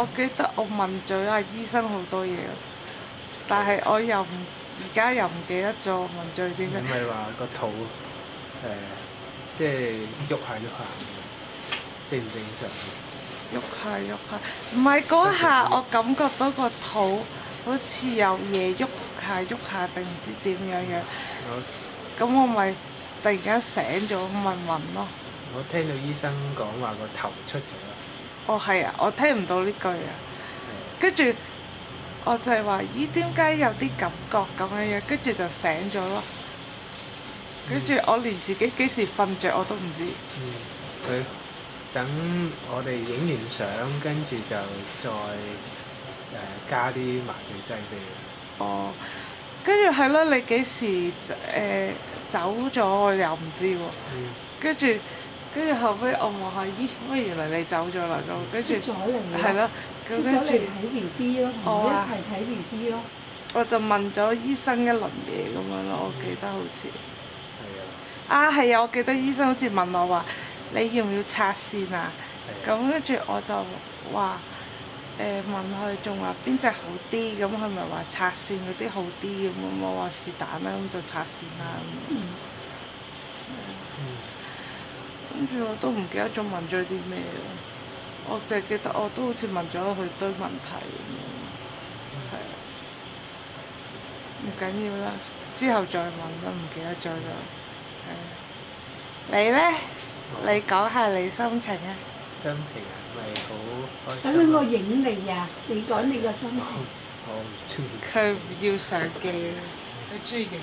我記得我問咗阿醫生好多嘢，但係我又唔而家又唔記得咗我問咗佢啲咩。你咪話個肚即係喐下喐下，正唔正常？喐下喐下，唔係嗰下我感覺到個肚好似有嘢喐下喐下定唔知點樣樣，咁我咪突然間醒咗問咯。我聽到醫生講話個頭出咗啦。哦係啊，我聽唔到呢句啊。跟住我就係話咦點解有啲感覺咁樣樣，跟住就醒咗咯。跟住我連自己幾時瞓着我都唔知。佢等我哋影完相，跟住就再加啲麻醉劑俾你。哦，跟住係咯，你幾時走咗我又唔知喎。跟住後尾我望下，咦，乜原來你走咗啦咁，跟住出咗嚟係咯，出咁跟住咗嚟睇 BB 咯，同你一齊睇 BB 咯。我就問咗醫生一輪嘢咁樣咯，我記得好似。係啊。係啊，我記得醫生好似問我話，你要唔要拆線啊？咁跟住我就話問佢仲話邊隻好啲，咁佢咪話拆線嗰啲好啲咁，我話是但啦，咁就拆線啦咁。跟住我都唔記得咗問咗啲咩咯，我淨係記得我都好似問咗佢堆問題咁樣，係啊，唔緊要啦，之後再問啦，唔記得咗就係啊。你呢？你講下你心情啊？心情啊，咪好開心。等陣我影你啊！你講你個心情。我唔中意。佢唔要相機啊，佢中意影人。